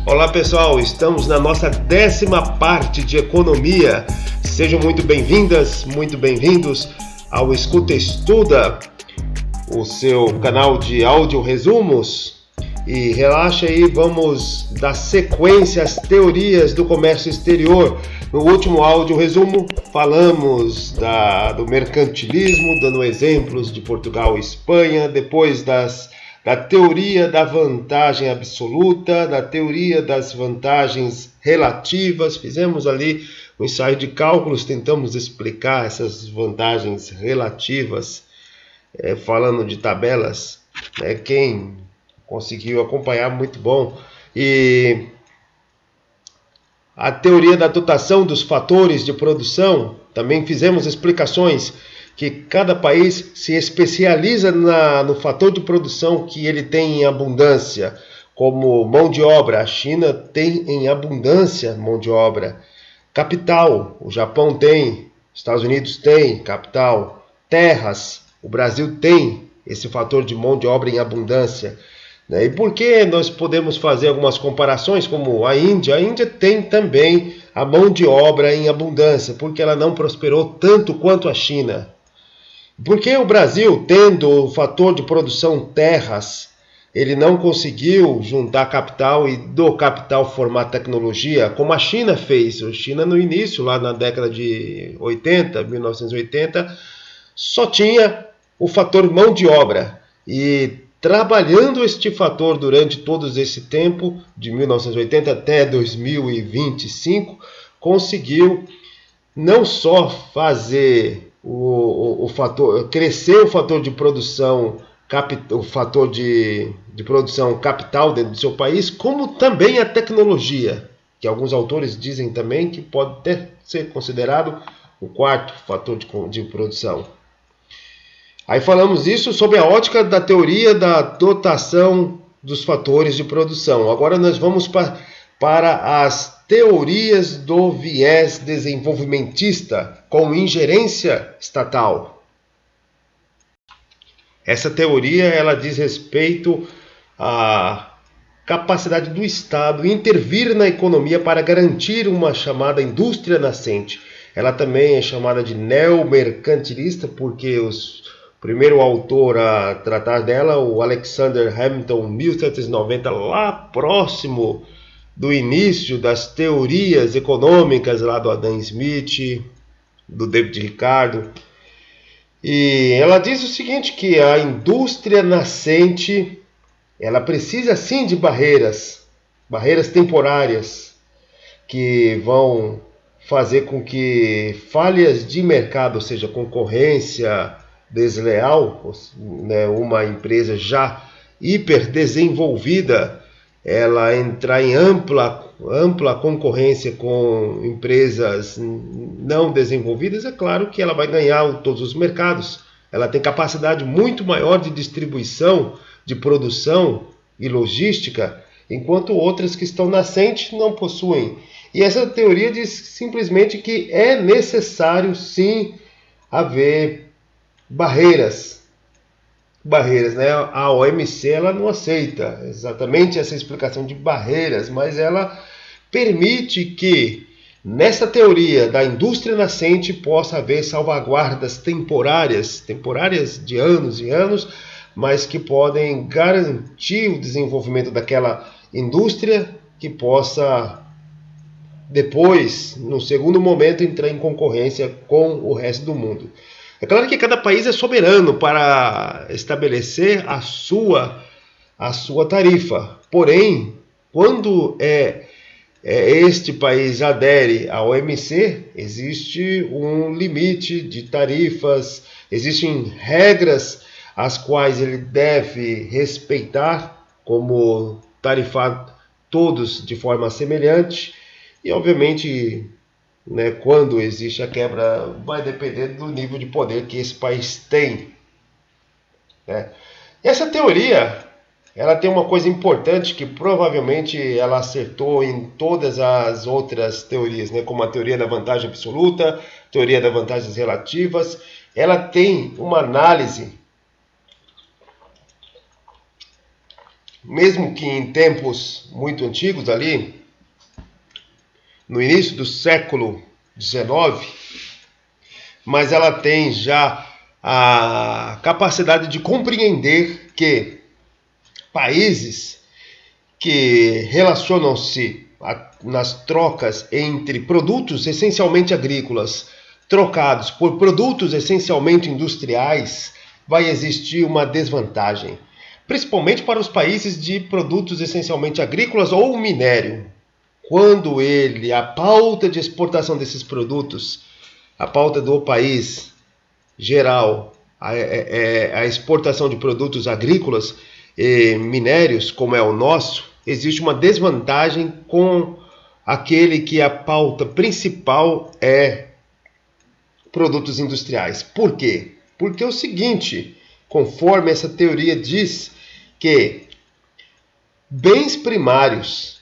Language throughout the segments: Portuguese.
Olá pessoal, estamos na nossa 10ª parte de economia. Sejam muito bem-vindas, muito bem-vindos ao Escuta Estuda, o seu canal de áudio resumos. E relaxa aí, vamos dar sequência às teorias do comércio exterior. No último áudio resumo, falamos do mercantilismo, dando exemplos de Portugal e Espanha, depois da teoria da vantagem absoluta, da teoria das vantagens relativas. Fizemos ali um ensaio de cálculos, tentamos explicar essas vantagens relativas, falando de tabelas, quem conseguiu acompanhar, muito bom. E a teoria da dotação dos fatores de produção, também fizemos explicações que cada país se especializa no fator de produção que ele tem em abundância, como mão de obra. A China tem em abundância mão de obra. Capital, o Japão tem, Estados Unidos tem capital. Terras, o Brasil tem esse fator de mão de obra em abundância. E por que nós podemos fazer algumas comparações, como a Índia? A Índia tem também a mão de obra em abundância, porque ela não prosperou tanto quanto a China. Porque o Brasil, tendo o fator de produção terras, ele não conseguiu juntar capital e do capital formar tecnologia, como a China fez. A China no início, lá na década de 80, 1980, só tinha o fator mão de obra. E trabalhando este fator durante todo esse tempo, de 1980 até 2025, conseguiu não só fazer crescer o fator de produção, o fator de produção capital dentro do seu país, como também a tecnologia, que alguns autores dizem também que pode até ser considerado o quarto fator de produção. Aí falamos isso sob a ótica da teoria da dotação dos fatores de produção. Agora nós vamos para as teorias do viés desenvolvimentista com ingerência estatal. Essa teoria ela diz respeito à capacidade do Estado intervir na economia para garantir uma chamada indústria nascente. Ela também é chamada de neomercantilista porque o primeiro autor a tratar dela, o Alexander Hamilton, 1790, lá próximo do início das teorias econômicas lá do Adam Smith, do David Ricardo. E ela diz o seguinte, que a indústria nascente, ela precisa sim de barreiras temporárias, que vão fazer com que falhas de mercado, ou seja, concorrência desleal, uma empresa já hiperdesenvolvida, ela entrar em ampla concorrência com empresas não desenvolvidas, é claro que ela vai ganhar todos os mercados. Ela tem capacidade muito maior de distribuição, de produção e logística, enquanto outras que estão nascentes não possuem. E essa teoria diz simplesmente que é necessário sim haver barreiras, né? A OMC ela não aceita exatamente essa explicação de barreiras, mas ela permite que nessa teoria da indústria nascente possa haver salvaguardas temporárias de anos e anos, mas que podem garantir o desenvolvimento daquela indústria que possa depois, no segundo momento, entrar em concorrência com o resto do mundo. É claro que cada país é soberano para estabelecer a sua tarifa. Porém, quando este país adere à OMC, existe um limite de tarifas, existem regras as quais ele deve respeitar, como tarifar todos de forma semelhante, e obviamente, quando existe a quebra, vai depender do nível de poder que esse país tem. Essa teoria, ela tem uma coisa importante que provavelmente ela acertou em todas as outras teorias, como a teoria da vantagem absoluta, teoria das vantagens relativas. Ela tem uma análise mesmo que em tempos muito antigos ali, no início do século XIX, mas ela tem já a capacidade de compreender que países que relacionam-se nas trocas entre produtos essencialmente agrícolas trocados por produtos essencialmente industriais, vai existir uma desvantagem, principalmente para os países de produtos essencialmente agrícolas ou minério. Quando a pauta de exportação desses produtos, a pauta do país geral, a exportação de produtos agrícolas e minérios, como é o nosso, existe uma desvantagem com aquele que a pauta principal é produtos industriais. Por quê? Porque é o seguinte, conforme essa teoria diz, que bens primários,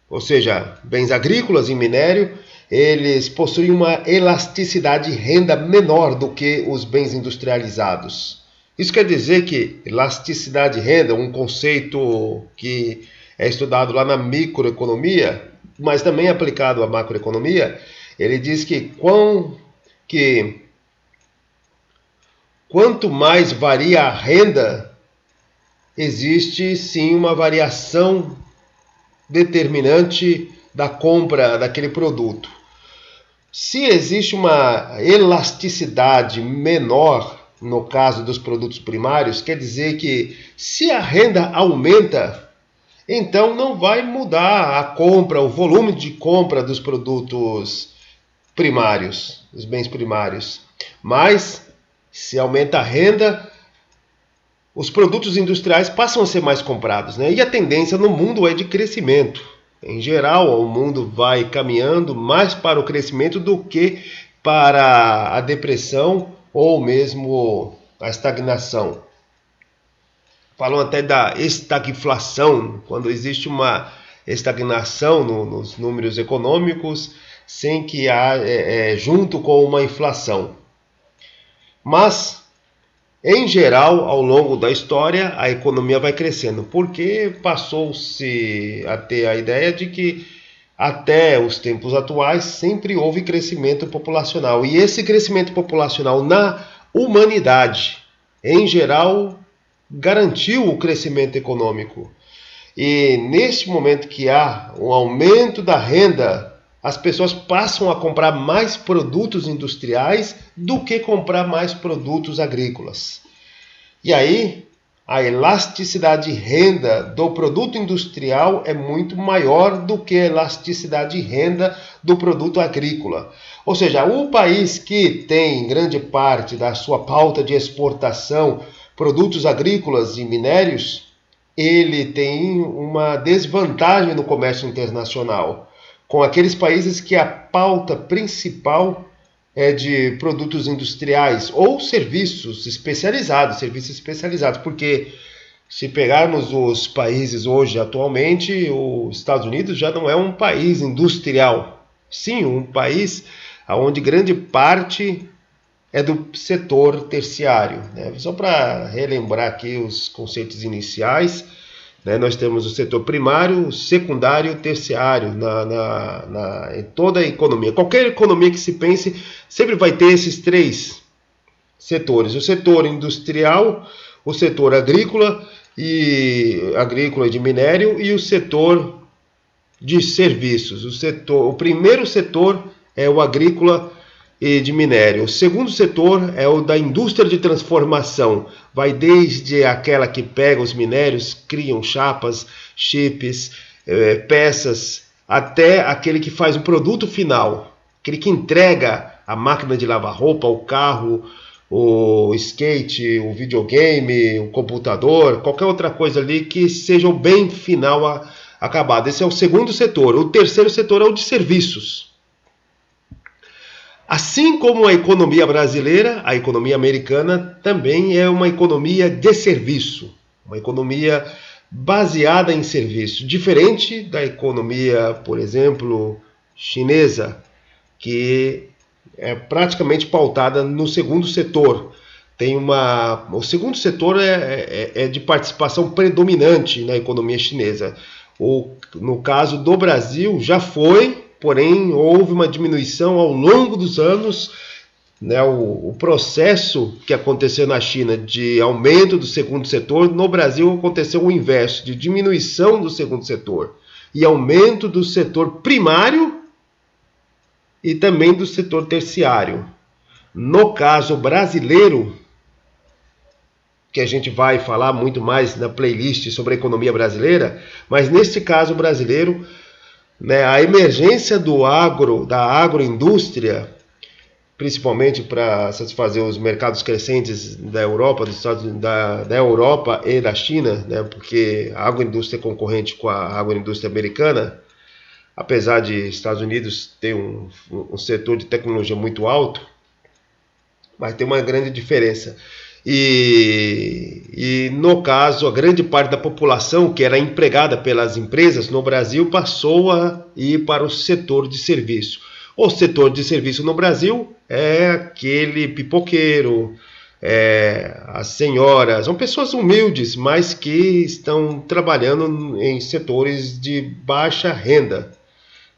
ou seja, bens agrícolas e minério, eles possuem uma elasticidade de renda menor do que os bens industrializados. Isso quer dizer que elasticidade de renda, um conceito que é estudado lá na microeconomia, mas também aplicado à macroeconomia, ele diz que quanto mais varia a renda, existe sim uma variação determinante da compra daquele produto. Se existe uma elasticidade menor no caso dos produtos primários, quer dizer que se a renda aumenta, então não vai mudar a compra, o volume de compra dos produtos primários, dos bens primários. Mas se aumenta a renda, os produtos industriais passam a ser mais comprados, né? E a tendência no mundo é de crescimento. Em geral, o mundo vai caminhando mais para o crescimento do que para a depressão ou mesmo a estagnação. Falam até da estagflação, quando existe uma estagnação nos números econômicos, sem que junto com uma inflação. Mas, em geral, ao longo da história, a economia vai crescendo, porque passou-se a ter a ideia de que até os tempos atuais sempre houve crescimento populacional. E esse crescimento populacional na humanidade, em geral, garantiu o crescimento econômico. E neste momento que há um aumento da renda, as pessoas passam a comprar mais produtos industriais do que comprar mais produtos agrícolas. E aí, a elasticidade de renda do produto industrial é muito maior do que a elasticidade de renda do produto agrícola. Ou seja, o país que tem grande parte da sua pauta de exportação produtos agrícolas e minérios, ele tem uma desvantagem no comércio internacional, com aqueles países que a pauta principal é de produtos industriais ou serviços especializados, porque se pegarmos os países hoje, atualmente, os Estados Unidos já não é um país industrial, sim, um país onde grande parte é do setor terciário, né? Só para relembrar aqui os conceitos iniciais, né? Nós temos o setor primário, secundário e terciário em toda a economia. Qualquer economia que se pense sempre vai ter esses três setores: o setor industrial, o setor agrícola e de minério e o setor de serviços. O primeiro setor é o agrícola e de minério. O segundo setor é o da indústria de transformação. Vai desde aquela que pega os minérios, criam chapas, chips, peças, até aquele que faz o produto final, aquele que entrega a máquina de lavar roupa, o carro, o skate, o videogame, o computador, qualquer outra coisa ali que seja o bem final acabado. Esse é o segundo setor. O terceiro setor é o de serviços. Assim como a economia brasileira, a economia americana também é uma economia de serviço, uma economia baseada em serviço, diferente da economia, por exemplo, chinesa, que é praticamente pautada no segundo setor, O segundo setor é de participação predominante na economia chinesa. No caso do Brasil, já foi, porém houve uma diminuição ao longo dos anos, né? O processo que aconteceu na China de aumento do segundo setor, no Brasil aconteceu o inverso, de diminuição do segundo setor e aumento do setor primário e também do setor terciário. No caso brasileiro, que a gente vai falar muito mais na playlist sobre a economia brasileira, mas neste caso brasileiro, né, a emergência da agroindústria, principalmente para satisfazer os mercados crescentes da Europa, da Europa e da China, né, porque a agroindústria é concorrente com a agroindústria americana, apesar de Estados Unidos ter um setor de tecnologia muito alto, mas tem uma grande diferença. E no caso, a grande parte da população que era empregada pelas empresas no Brasil passou a ir para o setor de serviço. O setor de serviço no Brasil é aquele pipoqueiro, as senhoras, são pessoas humildes, mas que estão trabalhando em setores de baixa renda,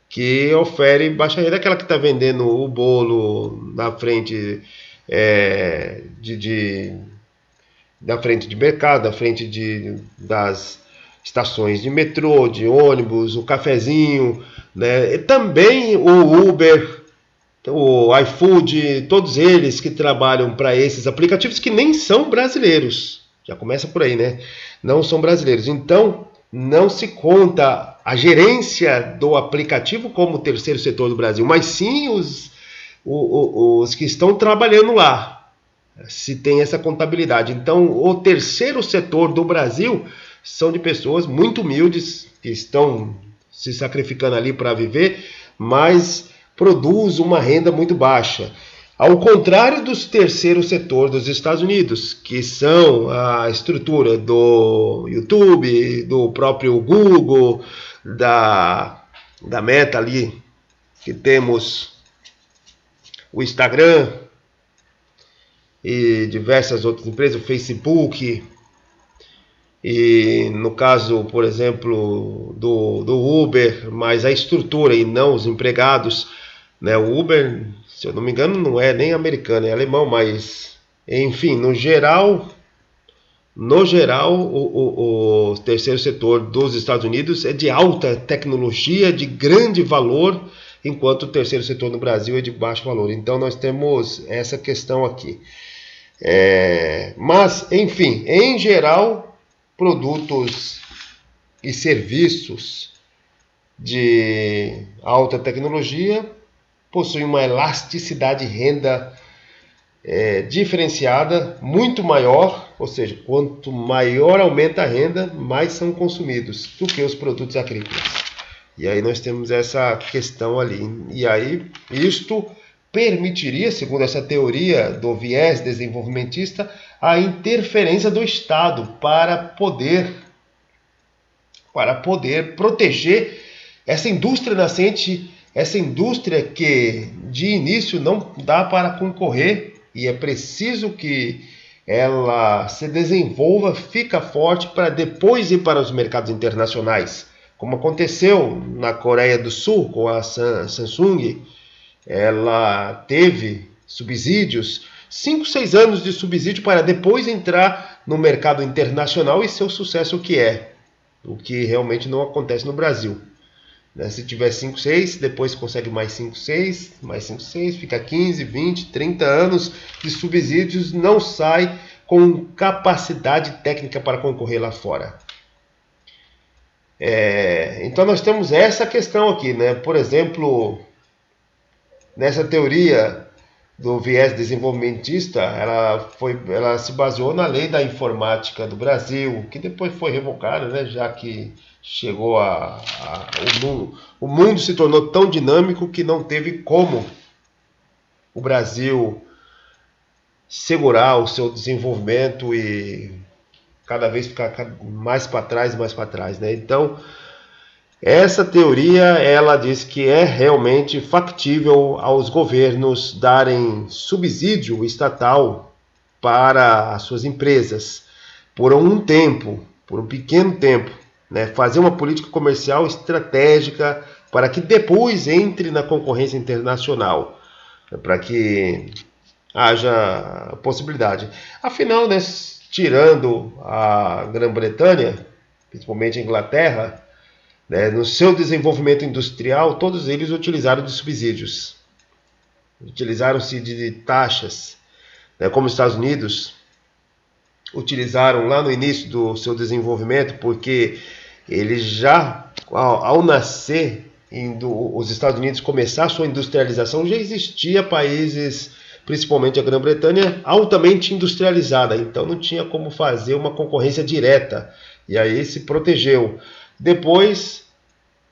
que ofere baixa renda, aquela que está vendendo o bolo na frente da frente de mercado, da frente das estações de metrô, de ônibus, o cafezinho, né? E também o Uber, o iFood, todos eles que trabalham para esses aplicativos que nem são brasileiros. Já começa por aí, né? Não são brasileiros. Então, não se conta a gerência do aplicativo como o terceiro setor do Brasil, mas sim os que estão trabalhando lá, se tem essa contabilidade. Então, o terceiro setor do Brasil são de pessoas muito humildes, que estão se sacrificando ali para viver, mas produz uma renda muito baixa. Ao contrário dos terceiro setor dos Estados Unidos, que são a estrutura do YouTube, do próprio Google, da Meta ali, que temos o Instagram e diversas outras empresas, o Facebook, e no caso, por exemplo, do Uber, mas a estrutura e não os empregados, né? O Uber, se eu não me engano, não é nem americano, é alemão, mas enfim, no geral, o terceiro setor dos Estados Unidos é de alta tecnologia, de grande valor, enquanto o terceiro setor no Brasil é de baixo valor. Então nós temos essa questão aqui. Mas, enfim, em geral, produtos e serviços de alta tecnologia possuem uma elasticidade de renda diferenciada, muito maior, ou seja, quanto maior aumenta a renda, mais são consumidos do que os produtos agrícolas. E aí nós temos essa questão ali. E aí isto permitiria, segundo essa teoria do viés desenvolvimentista, a interferência do Estado para poder proteger essa indústria nascente, essa indústria que de início não dá para concorrer e é preciso que ela se desenvolva, fica forte para depois ir para os mercados internacionais, como aconteceu na Coreia do Sul com a Samsung. Ela teve subsídios, 5, 6 anos de subsídio para depois entrar no mercado internacional e ser o sucesso que é, o que realmente não acontece no Brasil. Se tiver 5, 6, depois consegue mais 5, 6, mais 5, 6, fica 15, 20, 30 anos de subsídios, não sai com capacidade técnica para concorrer lá fora. Então nós temos essa questão aqui, né? Por exemplo, nessa teoria do viés desenvolvimentista, ela se baseou na lei da informática do Brasil, que depois foi revogada, né? Já que chegou o mundo se tornou tão dinâmico que não teve como o Brasil segurar o seu desenvolvimento e cada vez ficar mais para trás, né? Então, essa teoria, ela diz que é realmente factível aos governos darem subsídio estatal para as suas empresas por um tempo, por um pequeno tempo, né? Fazer uma política comercial estratégica para que depois entre na concorrência internacional, para que haja possibilidade. Afinal, né, tirando a Grã-Bretanha, principalmente a Inglaterra, né, no seu desenvolvimento industrial, todos eles utilizaram de subsídios, utilizaram-se de taxas, né, como os Estados Unidos utilizaram lá no início do seu desenvolvimento, porque eles já, ao nascer, os Estados Unidos começar a sua industrialização, já existia países, principalmente a Grã-Bretanha, altamente industrializada, então não tinha como fazer uma concorrência direta, e aí se protegeu. Depois,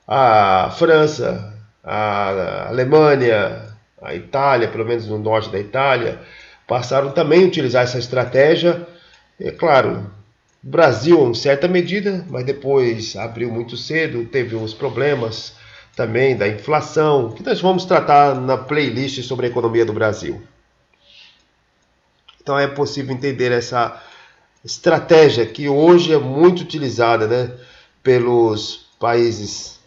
a França, a Alemanha, a Itália, pelo menos no norte da Itália, passaram também a utilizar essa estratégia. É claro, Brasil em certa medida, mas depois abriu muito cedo, teve os problemas também da inflação, que nós vamos tratar na playlist sobre a economia do Brasil. Então é possível entender essa estratégia que hoje é muito utilizada, né, pelos países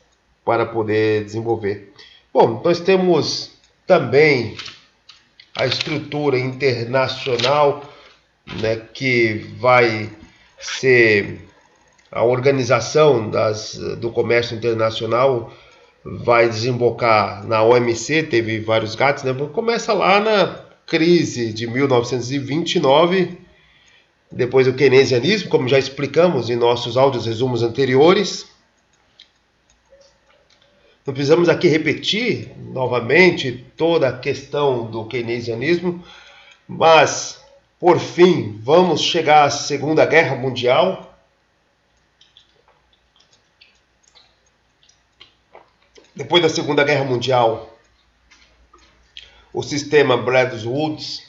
para poder desenvolver. Bom, nós temos também a estrutura internacional, né, que vai ser a organização do comércio internacional, vai desembocar na OMC, teve vários gatos, né? Começa lá na crise de 1929, depois o keynesianismo, como já explicamos em nossos áudios resumos anteriores. Não precisamos aqui repetir novamente toda a questão do keynesianismo, mas, por fim, vamos chegar à Segunda Guerra Mundial. Depois da Segunda Guerra Mundial, o sistema Bretton Woods,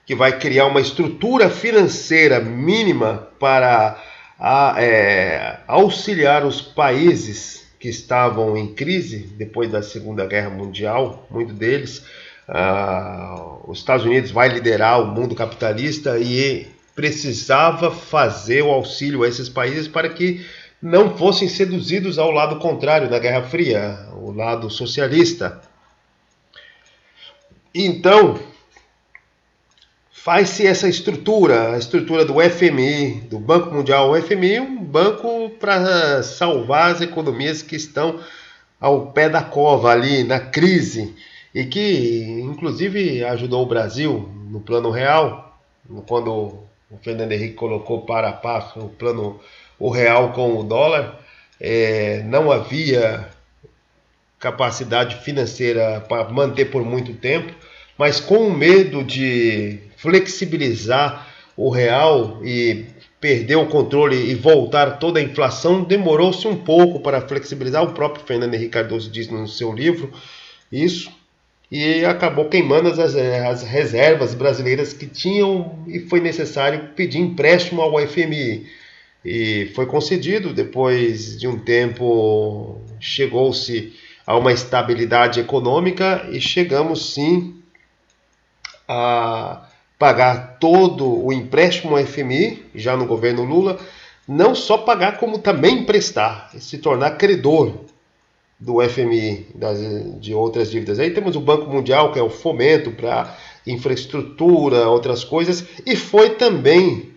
que vai criar uma estrutura financeira mínima para auxiliar os países que estavam em crise depois da Segunda Guerra Mundial, muitos deles. Os Estados Unidos vai liderar o mundo capitalista e precisava fazer o auxílio a esses países para que não fossem seduzidos ao lado contrário da Guerra Fria, o lado socialista. Então, faz-se essa estrutura, a estrutura do FMI, do Banco Mundial. O FMI é um banco para salvar as economias que estão ao pé da cova, ali na crise, e que, inclusive, ajudou o Brasil no Plano Real, quando o Fernando Henrique colocou para a par o real com o dólar. Não havia capacidade financeira para manter por muito tempo, mas com medo de flexibilizar o real e perder o controle e voltar toda a inflação, demorou-se um pouco para flexibilizar. O próprio Fernando Henrique Cardoso diz no seu livro isso, e acabou queimando as reservas brasileiras que tinham, e foi necessário pedir empréstimo ao FMI. E foi concedido. Depois de um tempo, chegou-se a uma estabilidade econômica e chegamos sim a pagar todo o empréstimo ao FMI, já no governo Lula, não só pagar como também emprestar, se tornar credor do FMI, de outras dívidas. Aí temos o Banco Mundial, que é o fomento para infraestrutura, outras coisas, e foi também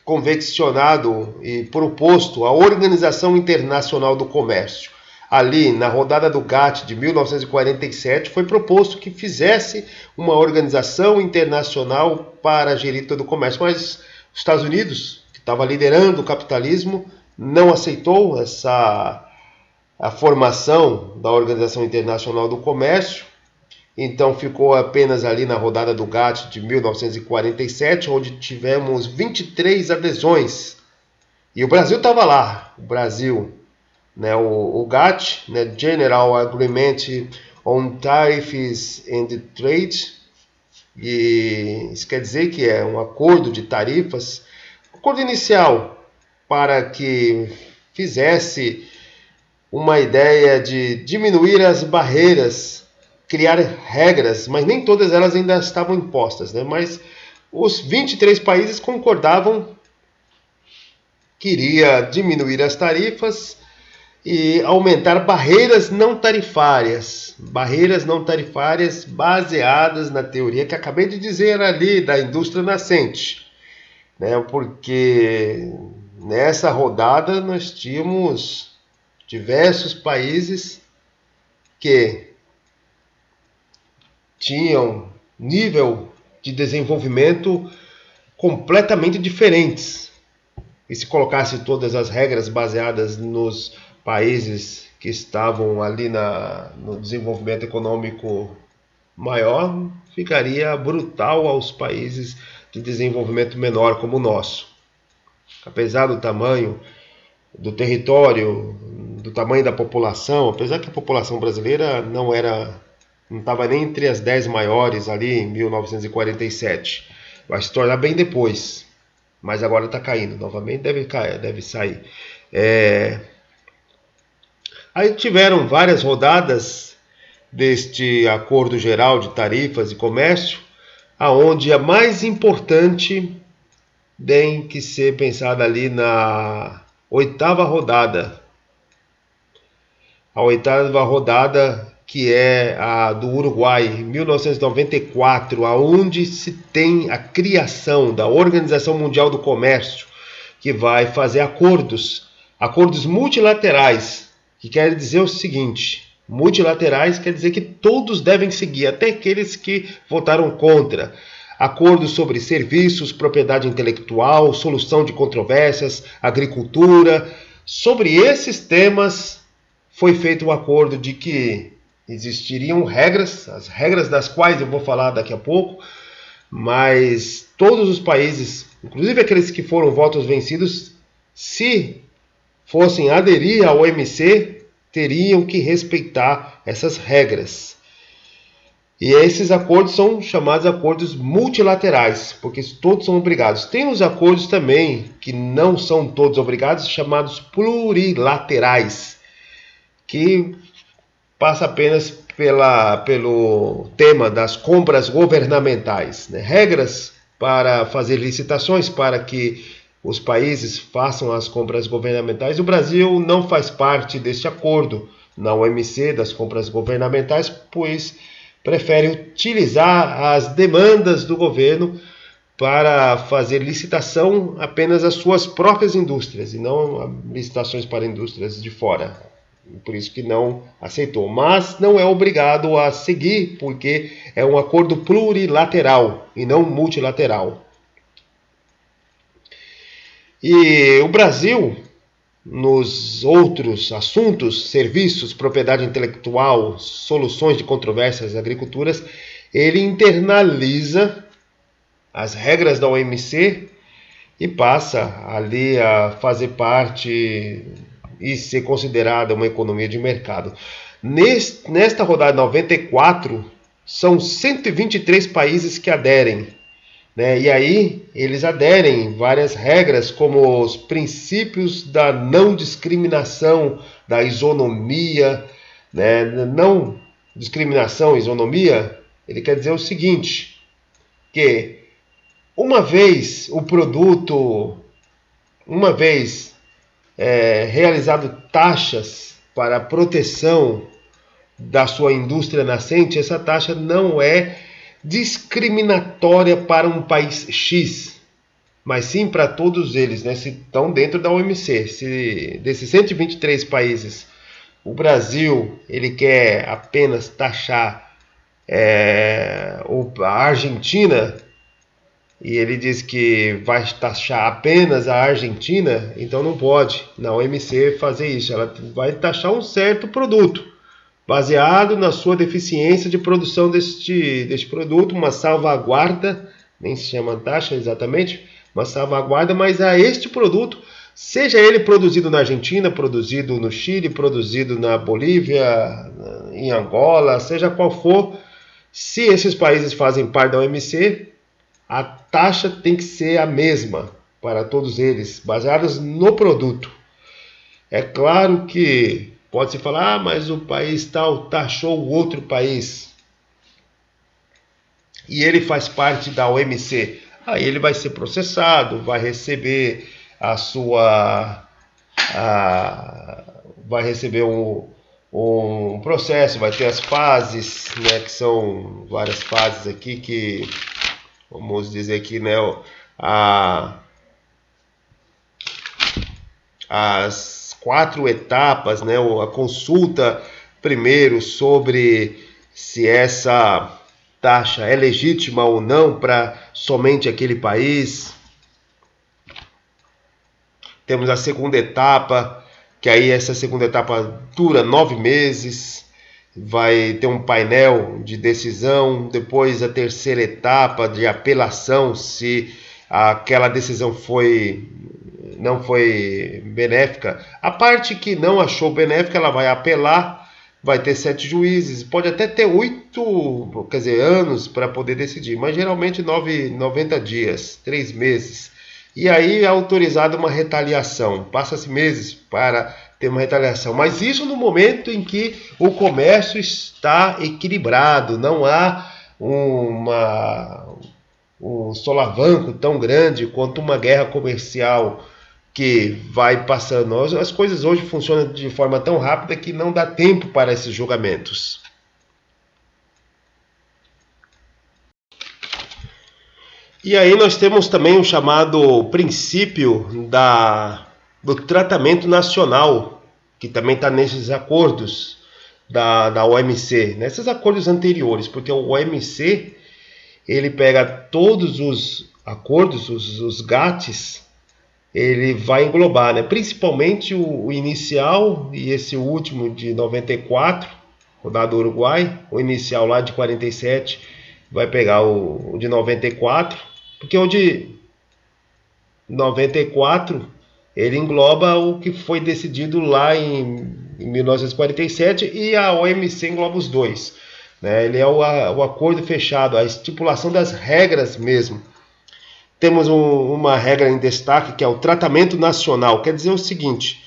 convencionado e proposto a Organização Internacional do Comércio. Ali, na rodada do GATT de 1947, foi proposto que fizesse uma organização internacional para gerir todo o comércio. Mas os Estados Unidos, que estava liderando o capitalismo, não aceitou a formação da Organização Internacional do Comércio. Então ficou apenas ali na rodada do GATT de 1947, onde tivemos 23 adesões. E o Brasil estava lá. O Brasil, né, o GATT, né, General Agreement on Tariffs and Trade, e isso quer dizer que é um acordo de tarifas, acordo inicial para que fizesse uma ideia de diminuir as barreiras criar regras, mas nem todas elas ainda estavam impostas, né? Mas os 23 países concordavam que iria diminuir as tarifas e aumentar barreiras não tarifárias baseadas na teoria que acabei de dizer ali da indústria nascente, né? Porque nessa rodada nós tínhamos diversos países que tinham nível de desenvolvimento completamente diferentes. E se colocasse todas as regras baseadas nos países que estavam ali no desenvolvimento econômico maior, ficaria brutal aos países de desenvolvimento menor como o nosso. Apesar do tamanho do território, do tamanho da população, apesar que a população brasileira não estava nem entre as 10 maiores ali em 1947, vai se tornar bem depois, mas agora está caindo novamente, deve sair. Aí tiveram várias rodadas deste acordo geral de tarifas e comércio, aonde a mais importante tem que ser pensada ali na oitava rodada. A oitava rodada, que é a do Uruguai, em 1994, aonde se tem a criação da Organização Mundial do Comércio, que vai fazer acordos multilaterais, que quer dizer o seguinte: multilaterais quer dizer que todos devem seguir, até aqueles que votaram contra. Acordos sobre serviços, propriedade intelectual, solução de controvérsias, agricultura. Sobre esses temas foi feito um acordo de que existiriam regras, as regras das quais eu vou falar daqui a pouco, mas todos os países, inclusive aqueles que foram votos vencidos, se fossem aderir ao OMC, teriam que respeitar essas regras. E esses acordos são chamados acordos multilaterais, porque todos são obrigados. Tem os acordos também, que não são todos obrigados, chamados plurilaterais, que passa apenas pelo tema das compras governamentais, né? Regras para fazer licitações para que os países façam as compras governamentais. O Brasil não faz parte deste acordo na OMC das compras governamentais, pois prefere utilizar as demandas do governo para fazer licitação apenas às suas próprias indústrias e não licitações para indústrias de fora. Por isso que não aceitou, mas não é obrigado a seguir, porque é um acordo plurilateral e não multilateral. E o Brasil, nos outros assuntos, serviços, propriedade intelectual, soluções de controvérsias, agriculturas, ele internaliza as regras da OMC e passa ali a fazer parte e ser considerada uma economia de mercado. Nesta rodada 94, são 123 países que aderem, né? E aí eles aderem várias regras, como os princípios da não discriminação, da isonomia, né? Não discriminação, isonomia, ele quer dizer o seguinte, que uma vez realizado taxas para a proteção da sua indústria nascente, essa taxa não é discriminatória para um país X, mas sim para todos eles, né? Se estão dentro da OMC. Se desses 123 países, o Brasil ele quer apenas taxar a Argentina, e ele diz que vai taxar apenas a Argentina, então não pode na OMC fazer isso. Ela vai taxar um certo produto, baseado na sua deficiência de produção deste produto, uma salvaguarda, nem se chama taxa exatamente, uma salvaguarda, mas a este produto, seja ele produzido na Argentina, produzido no Chile, produzido na Bolívia, em Angola, seja qual for, se esses países fazem parte da OMC, a taxa tem que ser a mesma para todos eles, baseadas no produto. É claro que pode-se falar, mas o país tal taxou o outro país. e ele faz parte da OMC, aí ele vai ser processado, vai receber vai receber um processo, vai ter as fases, né, que são várias fases aqui que, vamos dizer aqui, né, as 4 etapas, né, a consulta primeiro sobre se essa taxa é legítima ou não para somente aquele país. Temos a segunda etapa, que aí essa segunda etapa dura 9 meses, vai ter um painel de decisão. Depois a terceira etapa de apelação, se aquela decisão não foi benéfica. A parte que não achou benéfica, ela vai apelar, vai ter 7 juízes, pode até ter 8, quer dizer, anos para poder decidir, mas geralmente 90 dias, 3 meses. E aí é autorizada uma retaliação, passa-se meses para ter uma retaliação, mas isso no momento em que o comércio está equilibrado, não há um solavanco tão grande quanto uma guerra comercial que vai passando. As coisas hoje funcionam de forma tão rápida que não dá tempo para esses julgamentos. E aí nós temos também o chamado princípio do tratamento nacional, que também está nesses acordos da OMC, nesses acordos anteriores, porque o OMC ele pega todos os acordos, os GATTs, ele vai englobar, né? Principalmente o inicial e esse último de 94, rodado do Uruguai, o inicial lá de 47 vai pegar o de 94, porque o de 94 ele engloba o que foi decidido lá em 1947 e a OMC engloba os dois, né? Ele é o acordo fechado, a estipulação das regras mesmo. Temos uma regra em destaque que é o tratamento nacional. Quer dizer o seguinte,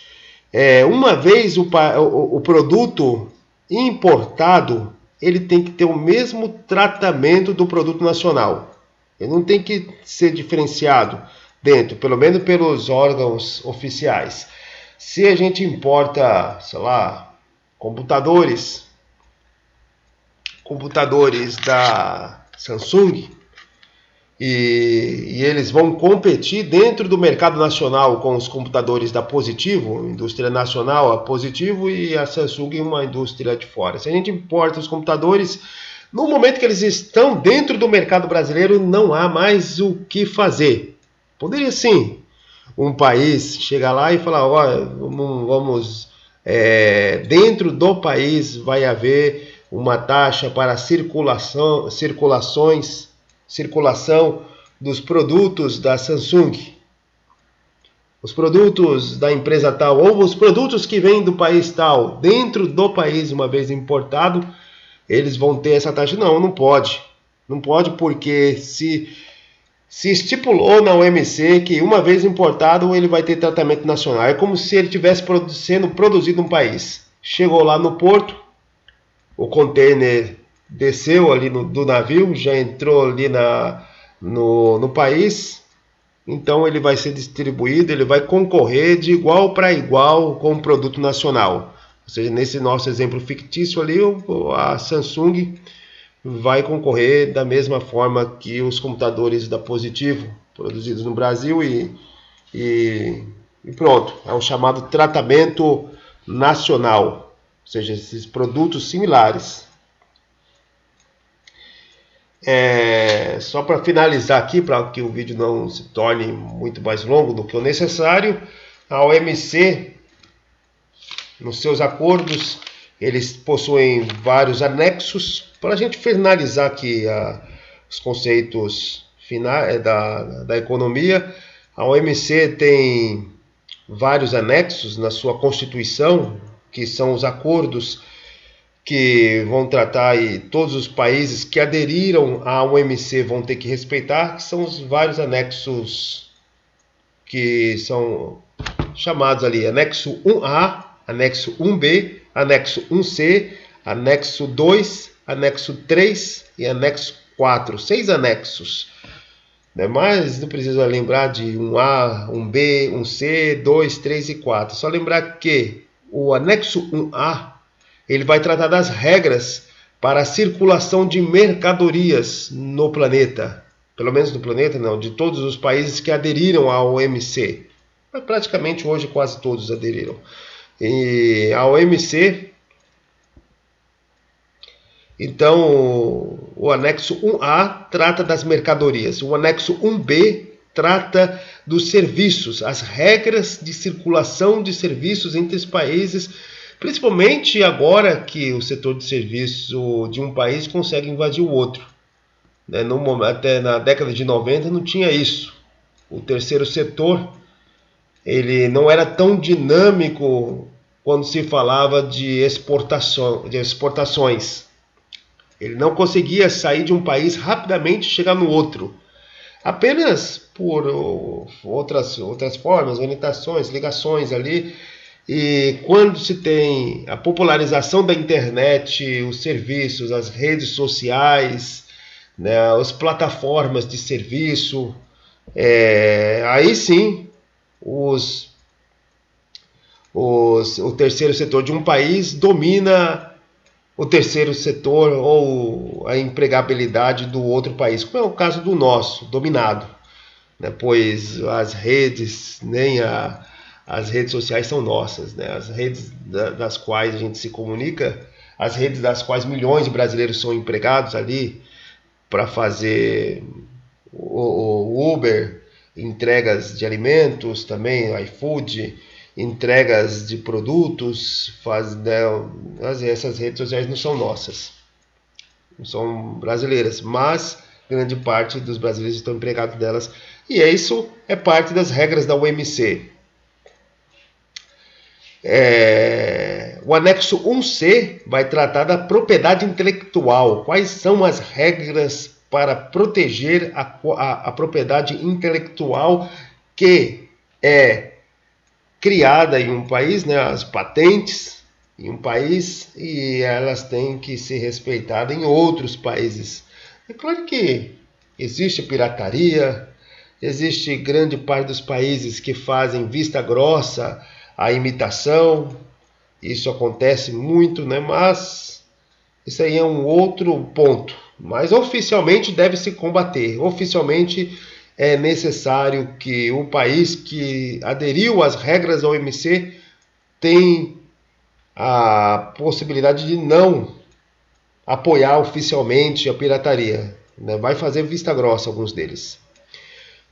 uma vez o produto importado, ele tem que ter o mesmo tratamento do produto nacional. Ele não tem que ser diferenciado dentro, pelo menos pelos órgãos oficiais. Se a gente importa, sei lá, computadores da Samsung, e eles vão competir dentro do mercado nacional com os computadores da Positivo, indústria nacional, a Positivo, e a Samsung, uma indústria de fora. Se a gente importa os computadores, no momento que eles estão dentro do mercado brasileiro, não há mais o que fazer. Poderia sim um país chegar lá e falar, olha, dentro do país vai haver uma taxa para circulação dos produtos da Samsung, os produtos da empresa tal, ou os produtos que vêm do país tal, dentro do país, uma vez importado, eles vão ter essa taxa. Não pode. Não pode, porque se estipulou na OMC que uma vez importado ele vai ter tratamento nacional. É como se ele estivesse sendo produzido no país. Chegou lá no porto, o container desceu ali do navio, já entrou ali no país, então ele vai ser distribuído, ele vai concorrer de igual para igual com o produto nacional. Ou seja, nesse nosso exemplo fictício ali, a Samsung vai concorrer da mesma forma que os computadores da Positivo, produzidos no Brasil, e pronto. É o chamado tratamento nacional, ou seja, esses produtos similares. Só para finalizar aqui, para que o vídeo não se torne muito mais longo do que o necessário, a OMC, nos seus acordos, eles possuem vários anexos. Para a gente finalizar aqui os conceitos finais da economia, a OMC tem vários anexos na sua Constituição, que são os acordos que vão tratar, e todos os países que aderiram à OMC vão ter que respeitar, que são os vários anexos que são chamados ali, anexo 1A, anexo 1B, anexo 1C, anexo 2, anexo 3 e anexo 4, 6 anexos. Né? Mas não precisa lembrar de um A, um B, um C, 2, 3 e 4. Só lembrar que o anexo 1A ele vai tratar das regras para a circulação de mercadorias no planeta. Pelo menos no planeta, não, de todos os países que aderiram ao OMC. Mas praticamente hoje quase todos aderiram. E a OMC, então, o anexo 1A trata das mercadorias, o anexo 1B trata dos serviços, as regras de circulação de serviços entre os países, principalmente agora que o setor de serviço de um país consegue invadir o outro. Até na década de 90 não tinha isso. O terceiro setor ele não era tão dinâmico quando se falava de exportações. Ele não conseguia sair de um país rapidamente e chegar no outro. Apenas por outras formas, orientações, ligações ali. E quando se tem a popularização da internet, os serviços, as redes sociais, né, as plataformas de serviço, aí sim o terceiro setor de um país domina o terceiro setor ou a empregabilidade do outro país, como é o caso do nosso, dominado, né? Pois as redes, as redes sociais são nossas, né? As redes das quais a gente se comunica, as redes das quais milhões de brasileiros são empregados ali para fazer o Uber, entregas de alimentos também, iFood, entregas de produtos, essas redes sociais não são nossas, não são brasileiras, mas grande parte dos brasileiros estão empregados delas, e isso é parte das regras da OMC. O anexo 1C vai tratar da propriedade intelectual. Quais são as regras para proteger a propriedade intelectual que é criada em um país, né, as patentes em um país, e elas têm que ser respeitadas em outros países. É claro que existe pirataria, existe grande parte dos países que fazem vista grossa à imitação, isso acontece muito, né, mas isso aí é um outro ponto. Mas oficialmente deve se combater, oficialmente é necessário que o país que aderiu às regras da OMC tem a possibilidade de não apoiar oficialmente a pirataria, né? Vai fazer vista grossa alguns deles.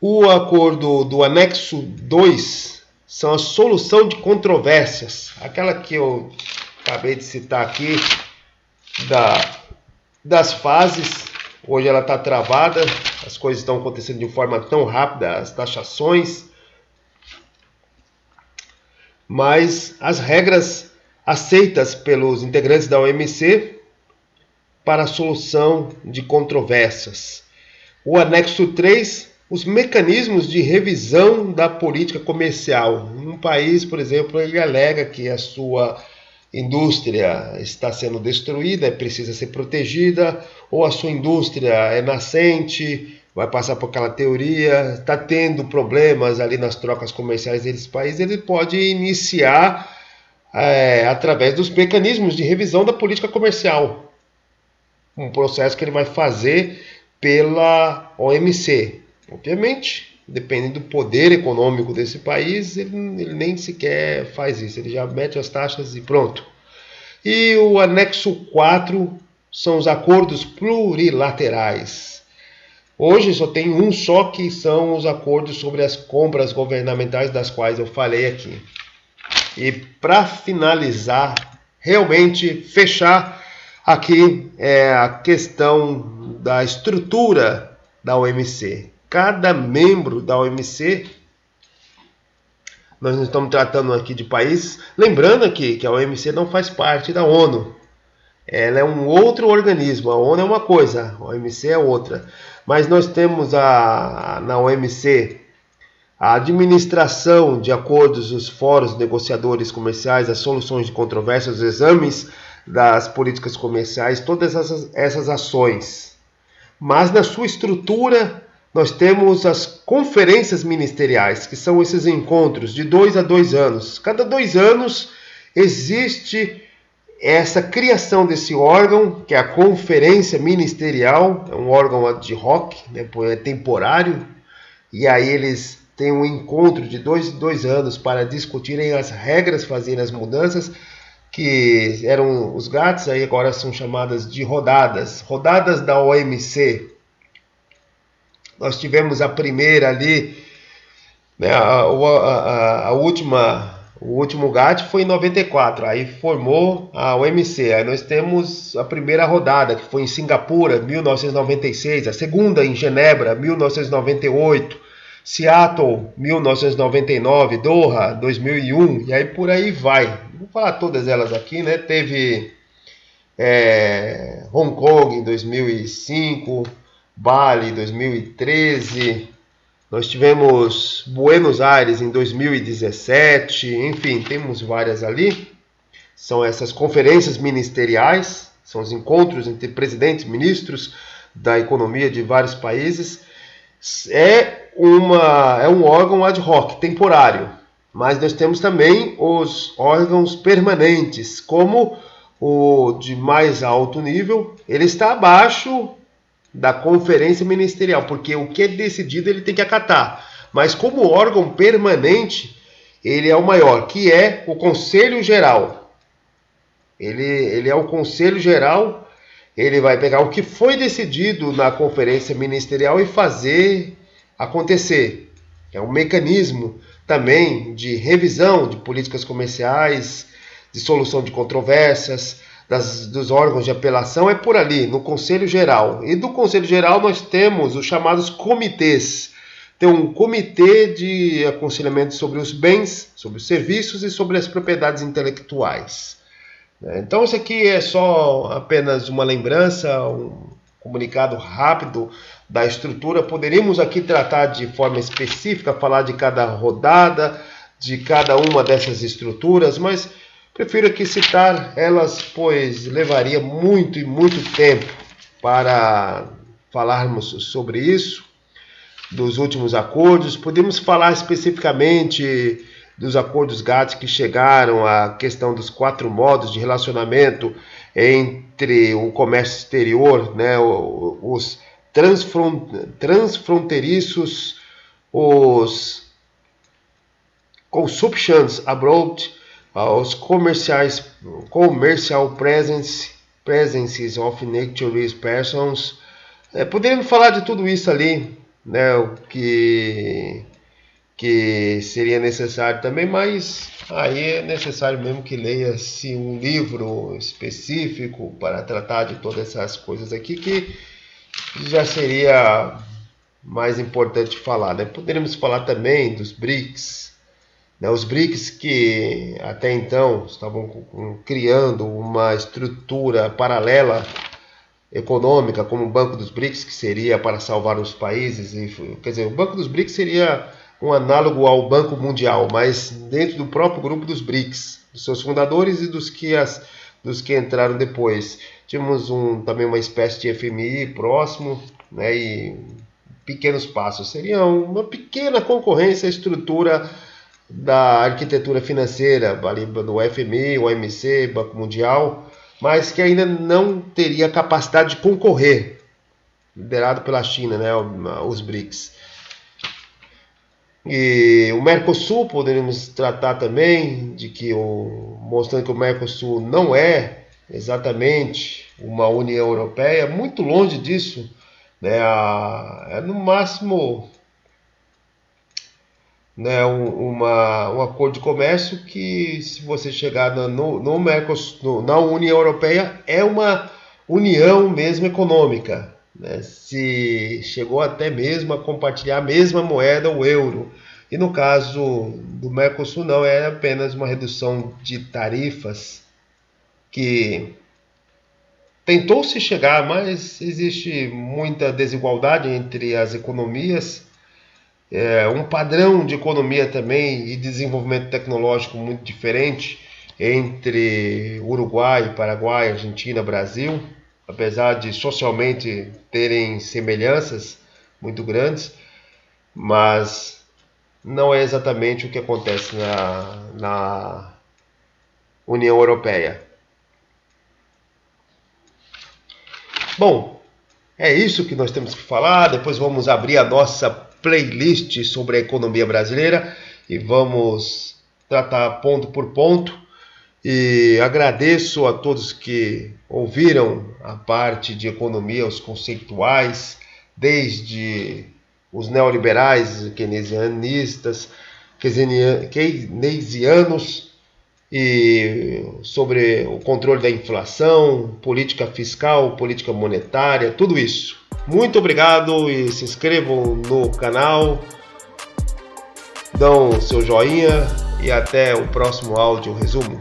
O acordo do anexo 2 são a solução de controvérsias, aquela que eu acabei de citar aqui, das fases. Hoje ela está travada, as coisas estão acontecendo de forma tão rápida, as taxações, mas as regras aceitas pelos integrantes da OMC para a solução de controvérsias. O anexo 3, os mecanismos de revisão da política comercial. Um país, por exemplo, ele alega que a sua indústria está sendo destruída, precisa ser protegida, ou a sua indústria é nascente, vai passar por aquela teoria, está tendo problemas ali nas trocas comerciais desse país, ele pode iniciar através dos mecanismos de revisão da política comercial, um processo que ele vai fazer pela OMC. Obviamente, dependendo do poder econômico desse país, ele nem sequer faz isso, ele já mete as taxas e pronto. E o anexo 4 são os acordos plurilaterais. Hoje só tem um só, que são os acordos sobre as compras governamentais, das quais eu falei aqui. E para finalizar, realmente fechar aqui a questão da estrutura da OMC. Cada membro da OMC, nós não estamos tratando aqui de países, lembrando aqui que a OMC não faz parte da ONU. Ela é um outro organismo, a ONU é uma coisa, a OMC é outra. Mas nós temos na OMC a administração de acordos, os fóruns negociadores comerciais, as soluções de controvérsias, os exames das políticas comerciais, todas essas ações. mas na sua estrutura nós temos as conferências ministeriais, que são esses encontros de 2 a 2 anos. Cada 2 anos existe essa criação desse órgão, que é a conferência ministerial, é um órgão ad hoc, né, é temporário, e aí eles têm um encontro de 2 em 2 anos para discutirem as regras, fazerem as mudanças, que eram os GATS, aí agora são chamadas de rodadas da OMC. Nós tivemos a primeira ali, né, o último GATT foi em 94, aí formou a OMC. Aí nós temos a primeira rodada, que foi em Singapura, 1996, a segunda em Genebra, 1998, Seattle, 1999, Doha, 2001, e aí por aí vai. Vou falar todas elas aqui, né? Teve Hong Kong em 2005, Bali em 2013, nós tivemos Buenos Aires em 2017, enfim, temos várias ali. São essas conferências ministeriais, são os encontros entre presidentes, ministros da economia de vários países. É um órgão ad hoc, temporário, mas nós temos também os órgãos permanentes, como o de mais alto nível, ele está abaixo da conferência ministerial, porque o que é decidido ele tem que acatar, mas como órgão permanente, ele é o maior, que é o Conselho Geral. Ele é o Conselho Geral, ele vai pegar o que foi decidido na conferência ministerial e fazer acontecer. É um mecanismo também de revisão de políticas comerciais, de solução de controvérsias, dos órgãos de apelação, é por ali, no Conselho Geral. E do Conselho Geral nós temos os chamados comitês. Tem um comitê de aconselhamento sobre os bens, sobre os serviços e sobre as propriedades intelectuais. Então isso aqui é só apenas uma lembrança, um comunicado rápido da estrutura. Poderíamos aqui tratar de forma específica, falar de cada rodada, de cada uma dessas estruturas, mas prefiro aqui citar elas, pois levaria muito e muito tempo para falarmos sobre isso, dos últimos acordos. Podemos falar especificamente dos acordos GATT que chegaram à questão dos 4 modos de relacionamento entre o comércio exterior, né, os transfronteiriços, os consumptions abroad, os commercial presences of naturalized persons. Poderíamos falar de tudo isso ali, né, o que seria necessário também, mas aí é necessário mesmo que leia-se um livro específico para tratar de todas essas coisas aqui, que já seria mais importante falar, né? Poderíamos falar também dos BRICS, né? Os BRICS que até então estavam criando uma estrutura paralela econômica, como o Banco dos BRICS, que seria para salvar os países. Quer dizer, o Banco dos BRICS seria um análogo ao Banco Mundial, mas dentro do próprio grupo dos BRICS, dos seus fundadores e dos que entraram depois. Tínhamos também uma espécie de FMI próximo, né, e pequenos passos. Seria uma pequena concorrência à estrutura da arquitetura financeira, do FMI, OMC, Banco Mundial, mas que ainda não teria capacidade de concorrer, liderado pela China, né, os BRICS. E o Mercosul, poderíamos tratar também de que mostrando que o Mercosul não é exatamente uma União Europeia, muito longe disso, né, é no máximo, né, um acordo de comércio que, se você chegar no Mercosul, na União Europeia, é uma união mesmo econômica, né? Se chegou até mesmo a compartilhar a mesma moeda, o euro. E no caso do Mercosul não, é apenas uma redução de tarifas que tentou se chegar, mas existe muita desigualdade entre as economias. Um padrão de economia também e desenvolvimento tecnológico muito diferente entre Uruguai, Paraguai, Argentina, Brasil. apesar de socialmente terem semelhanças muito grandes, mas não é exatamente o que acontece na União Europeia. Bom, é isso que nós temos que falar. Depois vamos abrir a nossa playlist sobre a economia brasileira e vamos tratar ponto por ponto. E agradeço a todos que ouviram a parte de economia, os conceituais, desde os neoliberais, keynesianistas, keynesianos, e sobre o controle da inflação, política fiscal, política monetária, tudo isso. Muito obrigado e se inscrevam no canal, dão seu joinha e até o próximo áudio resumo.